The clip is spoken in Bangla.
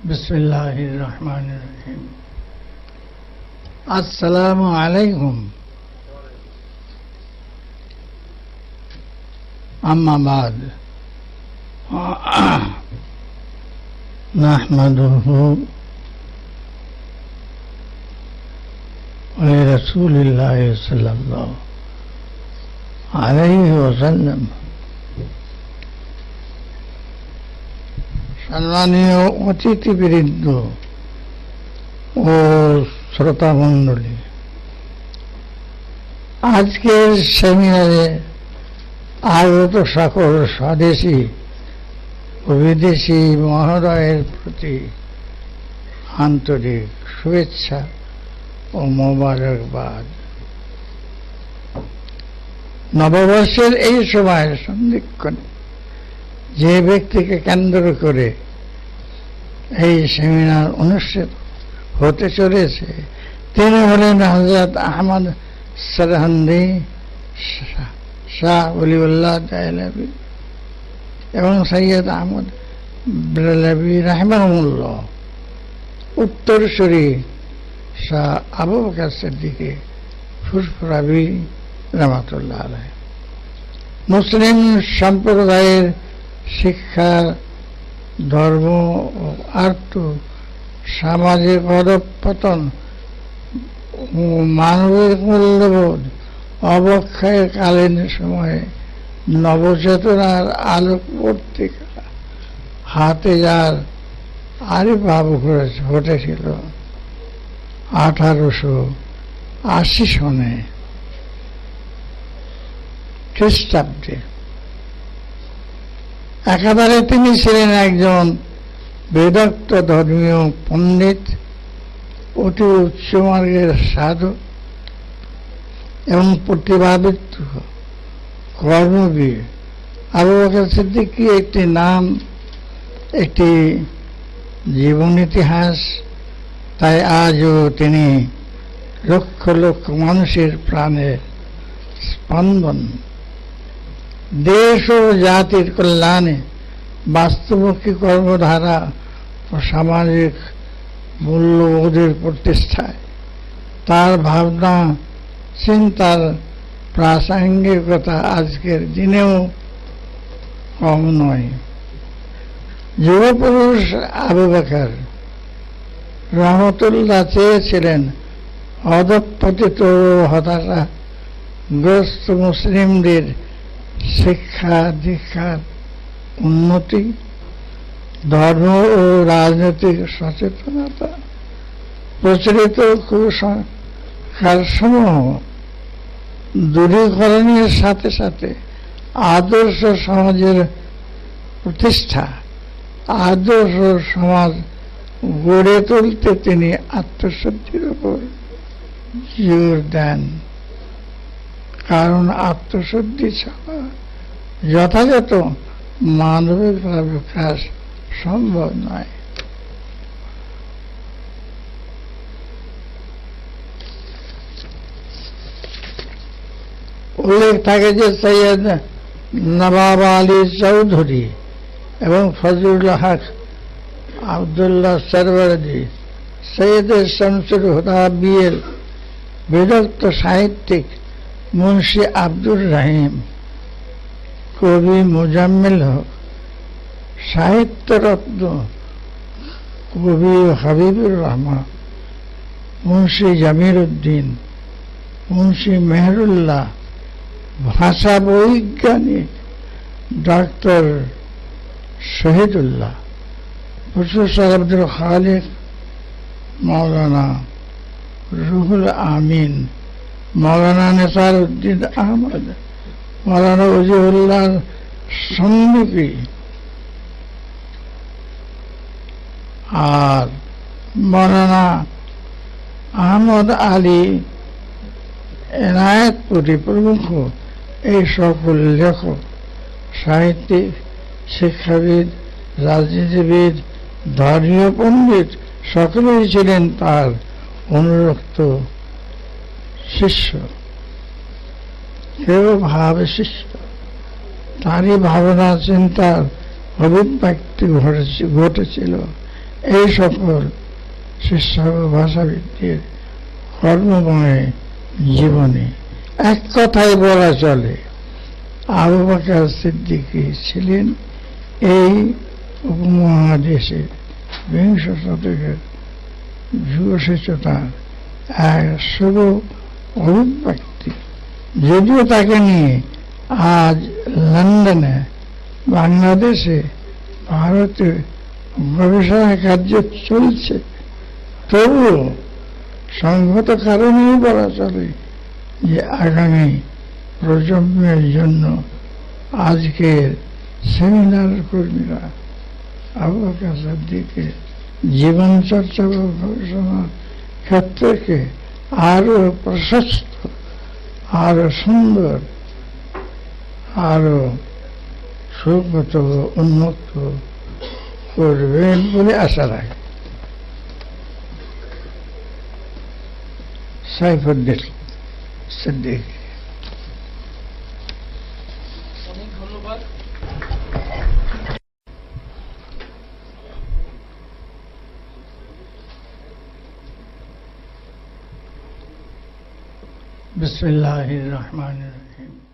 বিসমিল্লাহির রহমানির রহিম। আসসালামু আলাইকুম। আম্মা বাদ, নাহমাদুহু ওয়া লিরাসূলিল্লাহি সাল্লাল্লাহু আলাইহি ওয়াসাল্লাম। সম্মানীয় অতিথিবৃন্দ ও শ্রোতা মণ্ডলী, আজকের সেমিনারে আগত সকল স্বদেশী ও বিদেশি মহোদয়ের প্রতি আন্তরিক শুভেচ্ছা ও মোবারকবাদ। নববর্ষের এই সময়ের সন্ধিক্ষণে যে ব্যক্তিকে কেন্দ্র করে এই সেমিনার অনুষ্ঠিত হতে চলেছে তিনি হলেন হযরত আহমদ সরহন্দি শাহ ওলিউল্লাহ দেহলভী এবং সৈয়দ আহমদ বেরেলভী রাহিমাহুল্লাহ, উত্তরসূরি শাহ আবু বকর সিদ্দিক ফুরফুরাবি রহমাতুল্লাহ আলাইহি। মুসলিম সম্প্রদায়ের শিক্ষা, ধর্ম ও আর্থ সামাজিক অধঃপতন ও মানবিক মূল্যবোধ অবক্ষয়ের কালীন সময়ে নবচেতনার আলোক পত্রিকা হাতে যার আবির্ভাব ঘটেছিল 1880 সনে খ্রিস্টাব্দে। একেবারে তিনি ছিলেন একজন বেদান্ত ধর্মীয় পণ্ডিত, অতি উচ্চমার্গের সাধু এবং প্রতিভাবিত কর্মবীর। আবু বকর সিদ্দিক একটি নাম, একটি জীবন ইতিহাস, তাই আজও তিনি লক্ষ লক্ষ মানুষের প্রাণের স্পন্দন। দেশ ও জাতির কল্যাণে বাস্তবমুখী কর্মধারা ও সামাজিক মূল্যবোধের প্রতিষ্ঠায় তার ভাবনা চিন্তার প্রাসঙ্গিকতা আজকের দিনেও কম নয়। যুবপুরুষ আবু বকর রহমতুল্লাহ চেয়েছিলেন অধঃপতিত ও হতাশাগ্রস্ত মুসলিমদের শিক্ষা দীক্ষার উন্নতি, ধর্ম ও রাজনৈতিক সচেতনতা, প্রচলিত কুসংস্কারসমূহ দূরীকরণের সাথে সাথে আদর্শ সমাজের প্রতিষ্ঠা, আদর্শ সমাজ গড়ে তুলতে তিনি আত্মশুদ্ধির উপর জোর দেন। কারণ আত্মশুদ্ধি ছাড়া যথাযথ মানবিক বিকাশ সম্ভব নয়। উল্লেখ থাকে যে সৈয়দ নবাব আলী চৌধুরী এবং ফজলুল হক আবদুল্লাহ সরওয়ার্দী, সৈয়দ শামসুল হুদা বিএল, বিদগ্ধ সাহিত্যিক মুন্সি আব্দুর রহিম, কবি মুজাম্মিল হক, সাহিত্যরত্ন কবি হাবিবুর রহমান, মুন্সি জামির উদ্দিন, মুন্সি মেহরুল্লাহ, ভাষা বৈজ্ঞানিক ডক্টর শহীদুল্লাহ, প্রফেসর আব্দুল খালিক, মৌলানা রুহুল আমিন, মৌলানা নেসার উদ্দিন আহমদ, মৌলানা ওজিউল্লাহ সন্দীপী, আর মৌলানা আহমদ আলী এনায়েতপুরী প্রমুখ এই সকল লেখক, সাহিত্যিক, শিক্ষাবিদ, রাজনীতিবিদ, ধর্মীয় পণ্ডিত সকলেই ছিলেন তার অনুরক্ত শিষ্য, কেউ ভাব শিষ্য। তারই ভাবনা চিন্তার অভিব্যক্তি ঘটেছিল এই সকল শিষ্য ভাষাবিদদের কর্মময় জীবনে এক কথায় বলা চলে আবু বকর সিদ্দিক ছিলেন এই উপমহাদেশের বিংশ শতকের যুগসূচনার এক শুভ অভিব্যক্তি। যদিও তাকে নিয়ে আজ লন্ডনে, বাংলাদেশে, ভারতে গবেষণা কার্য চলছে, তবুও সংগত কারণেই বলা চলে যে আগামী প্রজন্মের জন্য আজকের সেমিনার কর্মীরা আবু বকর সিদ্দিকের জীবন চর্চা বা গবেষণার ক্ষেত্রকে আরো প্রশস্ত, আরো সুন্দর, আরো সুগত উন্মুক্ত করবেন বলে আশা রাখি। সাইফুদ্দিন সিদ্দিক। অনেক ধন্যবাদ। বিসমিল্লাহির রহমানির রহিম।